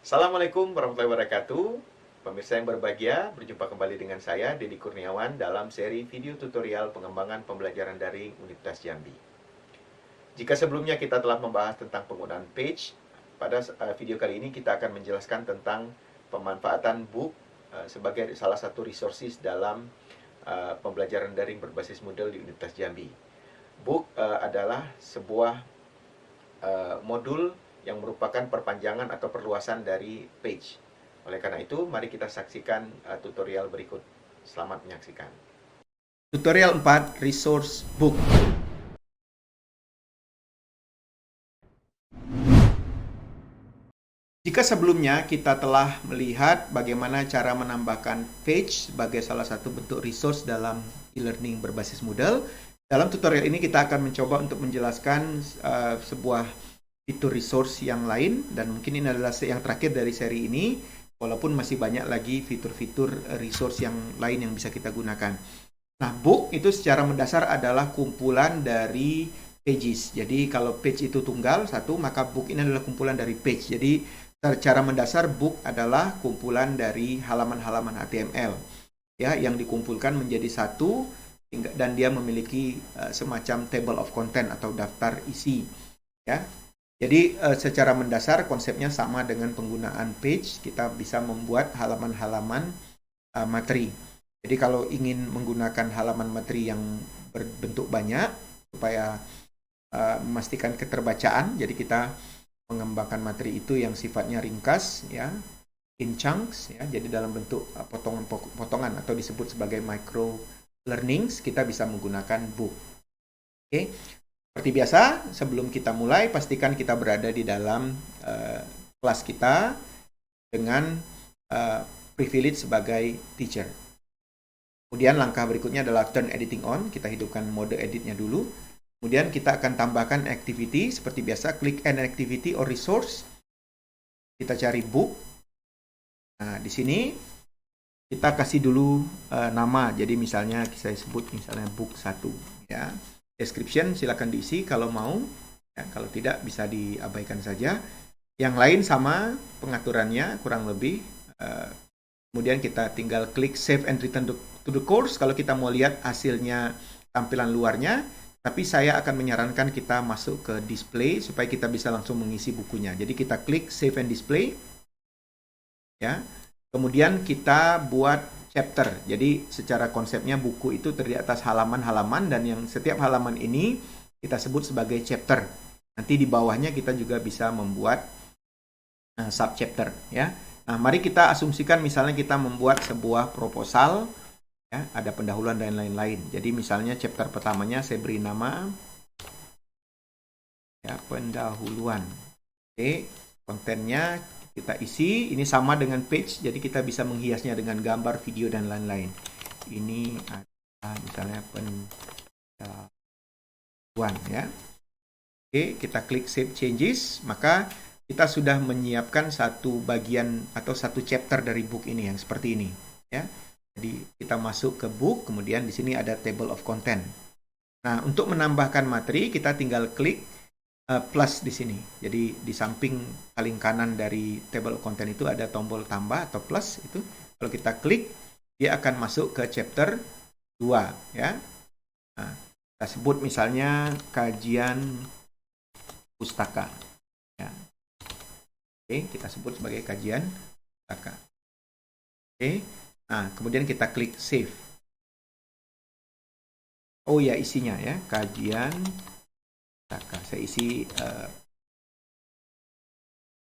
Assalamualaikum warahmatullahi wabarakatuh. Pemirsa yang berbahagia, berjumpa kembali dengan saya, Deddy Kurniawan, dalam seri video tutorial pengembangan pembelajaran daring Universitas Jambi. Jika sebelumnya kita telah membahas tentang penggunaan page, pada video kali ini kita akan menjelaskan tentang pemanfaatan book sebagai salah satu resources dalam pembelajaran daring berbasis Moodle di Universitas Jambi. Book adalah sebuah modul yang merupakan perpanjangan atau perluasan dari page. Oleh karena itu, mari kita saksikan tutorial berikut. Selamat menyaksikan. Tutorial 4, Resource Book. Jika sebelumnya kita telah melihat bagaimana cara menambahkan page sebagai salah satu bentuk resource dalam e-learning berbasis Moodle, dalam tutorial ini kita akan mencoba untuk menjelaskan sebuah fitur resource yang lain, dan mungkin ini adalah yang terakhir dari seri ini, walaupun masih banyak lagi fitur-fitur resource yang lain yang bisa kita gunakan. Nah, book itu secara mendasar adalah kumpulan dari pages. Jadi kalau page itu tunggal satu, maka book ini adalah kumpulan dari page. Jadi secara mendasar book adalah kumpulan dari halaman-halaman HTML ya, yang dikumpulkan menjadi satu, dan dia memiliki semacam table of content atau daftar isi ya. Jadi secara mendasar konsepnya sama dengan penggunaan page. Kita bisa membuat halaman-halaman materi. Jadi kalau ingin menggunakan halaman materi yang berbentuk banyak supaya memastikan keterbacaan, jadi kita mengembangkan materi itu yang sifatnya ringkas ya, in chunks ya. Jadi dalam bentuk potongan-potongan atau disebut sebagai micro learnings, kita bisa menggunakan book. Oke. Seperti biasa, sebelum kita mulai, pastikan kita berada di dalam kelas kita dengan privilege sebagai teacher. Kemudian langkah berikutnya adalah turn editing on. Kita hidupkan mode editnya dulu. Kemudian kita akan tambahkan activity. Seperti biasa, klik an activity or resource. Kita cari book. Nah, di sini kita kasih dulu nama. Jadi misalnya saya sebut misalnya book 1 ya. Description silakan diisi kalau mau ya, kalau tidak bisa diabaikan saja. Yang lain sama pengaturannya kurang lebih. Kemudian kita tinggal klik save and return to the course kalau kita mau lihat hasilnya, tampilan luarnya. Tapi saya akan menyarankan kita masuk ke display supaya kita bisa langsung mengisi bukunya. Jadi kita klik save and display ya. Kemudian kita buat chapter. Jadi secara konsepnya buku itu terdiri atas halaman-halaman, dan yang setiap halaman ini kita sebut sebagai chapter. Nanti di bawahnya kita juga bisa membuat subchapter ya. Nah, mari kita asumsikan misalnya kita membuat sebuah proposal ya, ada pendahuluan dan lain-lain. Jadi misalnya chapter pertamanya saya beri nama ya, pendahuluan. Oke, kontennya kita isi, ini sama dengan page, jadi kita bisa menghiasnya dengan gambar, video, dan lain-lain. Ini ada misalnya pendahuluan ya. Oke, kita klik save changes, maka kita sudah menyiapkan satu bagian atau satu chapter dari book ini yang seperti ini ya. Jadi kita masuk ke book, kemudian di sini ada table of content. Nah, untuk menambahkan materi kita tinggal klik plus di sini. Jadi di samping paling kanan dari table of content itu ada tombol tambah atau plus itu. Kalau kita klik, dia akan masuk ke chapter 2 ya. Nah, kita sebut misalnya kajian pustaka ya. Oke, kita sebut sebagai kajian pustaka. Oke. Nah, kemudian kita klik save. Oh ya, isinya ya, kajian saya isi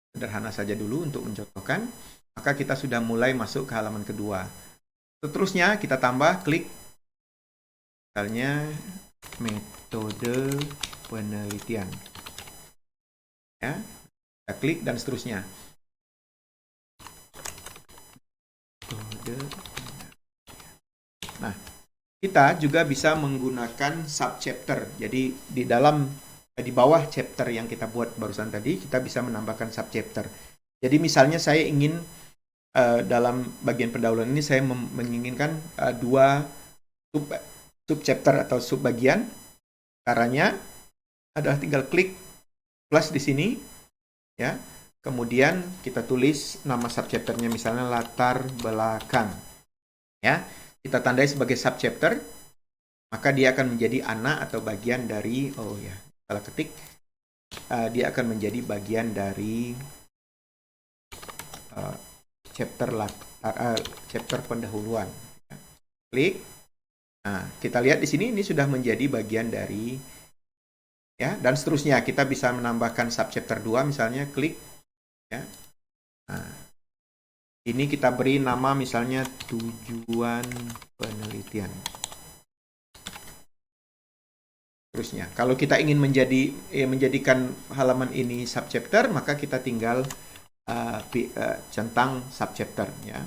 sederhana saja dulu untuk mencontohkan. Maka kita sudah mulai masuk ke halaman kedua. Seterusnya kita tambah klik misalnya metode penelitian ya. Kita klik dan seterusnya. Nah, kita juga bisa menggunakan subchapter. Jadi di bawah chapter yang kita buat barusan tadi, kita bisa menambahkan subchapter. Jadi misalnya saya ingin dalam bagian pendahuluan ini saya menginginkan dua subchapter atau subbagian. Caranya adalah tinggal klik plus di sini, ya. Kemudian kita tulis nama subchapternya, misalnya latar belakang, ya. Kita tandai sebagai subchapter, maka dia akan menjadi anak atau bagian dari, salah ketik, dia akan menjadi bagian dari chapter pendahuluan. Klik. Nah, kita lihat di sini ini sudah menjadi bagian dari, ya, dan seterusnya. Kita bisa menambahkan subchapter 2, misalnya klik, ya. Nah, ini kita beri nama misalnya tujuan penelitian. Terusnya, kalau kita ingin menjadikan halaman ini subchapter, maka kita tinggal centang subchapter, ya.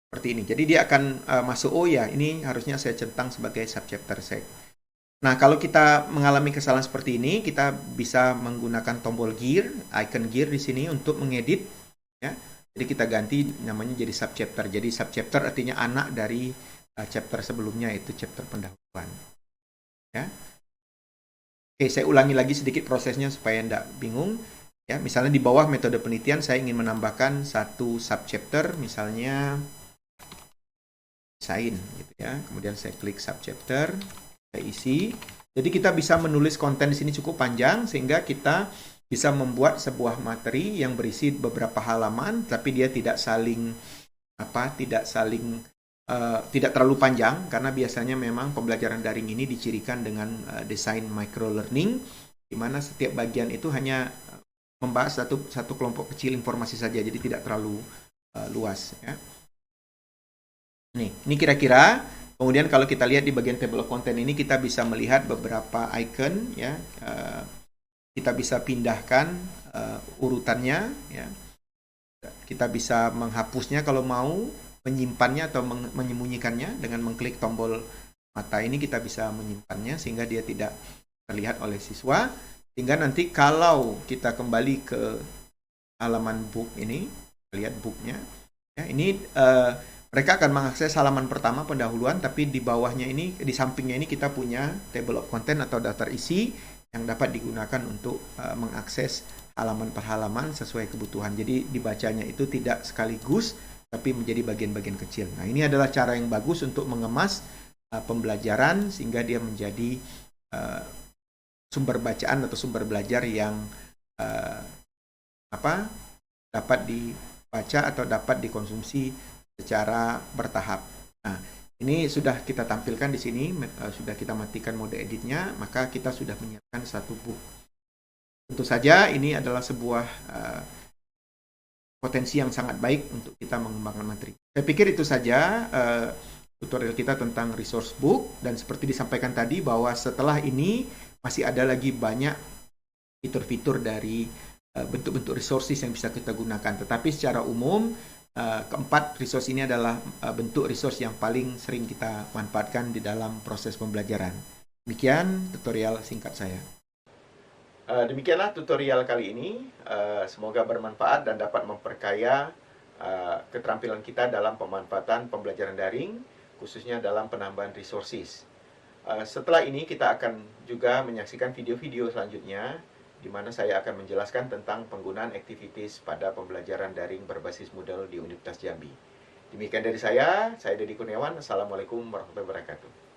Seperti ini. Jadi dia akan masuk, oh ya, ini harusnya saya centang sebagai subchapter saya. Nah, kalau kita mengalami kesalahan seperti ini, kita bisa menggunakan tombol gear, icon gear di sini untuk mengedit, ya. Jadi kita ganti namanya jadi subchapter. Jadi subchapter artinya anak dari chapter sebelumnya, yaitu chapter pendahuluan. Ya. Oke, saya ulangi lagi sedikit prosesnya supaya tidak bingung. Ya, misalnya di bawah metode penelitian saya ingin menambahkan satu subchapter, misalnya desain, gitu ya. Kemudian saya klik subchapter. Saya isi. Jadi kita bisa menulis konten di sini cukup panjang sehingga kita bisa membuat sebuah materi yang berisi beberapa halaman, tapi dia tidak terlalu panjang, karena biasanya memang pembelajaran daring ini dicirikan dengan desain micro learning, di mana setiap bagian itu hanya membahas satu kelompok kecil informasi saja, jadi tidak terlalu luas, ya. Ini kira-kira. Kemudian kalau kita lihat di bagian table of content ini, kita bisa melihat beberapa icon, ya. Kita bisa pindahkan urutannya, ya. Kita bisa menghapusnya kalau mau, menyimpannya atau menyembunyikannya dengan mengklik tombol mata ini. Kita bisa menyimpannya sehingga dia tidak terlihat oleh siswa. Sehingga nanti kalau kita kembali ke halaman book ini, lihat booknya, ya, ini mereka akan mengakses halaman pertama pendahuluan, tapi di bawahnya ini, di sampingnya ini kita punya table of content atau daftar isi yang dapat digunakan untuk mengakses halaman per halaman sesuai kebutuhan. Jadi dibacanya itu tidak sekaligus, tapi menjadi bagian-bagian kecil. Nah, ini adalah cara yang bagus untuk mengemas pembelajaran sehingga dia menjadi sumber bacaan atau sumber belajar yang dapat dibaca atau dapat dikonsumsi secara bertahap. Nah, ini sudah kita tampilkan di sini, sudah kita matikan mode editnya, maka kita sudah menyiapkan satu book. Tentu saja ini adalah sebuah potensi yang sangat baik untuk kita mengembangkan materi. Saya pikir itu saja tutorial kita tentang resource book, dan seperti disampaikan tadi bahwa setelah ini masih ada lagi banyak fitur-fitur dari bentuk-bentuk resources yang bisa kita gunakan. Tetapi secara umum, keempat resource ini adalah bentuk resource yang paling sering kita manfaatkan di dalam proses pembelajaran. Demikian tutorial singkat saya. Demikianlah tutorial kali ini. Semoga bermanfaat dan dapat memperkaya keterampilan kita dalam pemanfaatan pembelajaran daring, khususnya dalam penambahan resources. Setelah ini kita akan juga menyaksikan video-video selanjutnya, di mana saya akan menjelaskan tentang penggunaan activities pada pembelajaran daring berbasis Moodle di Universitas Jambi. Demikian dari saya Deddy Kurniawan. Assalamualaikum warahmatullahi wabarakatuh.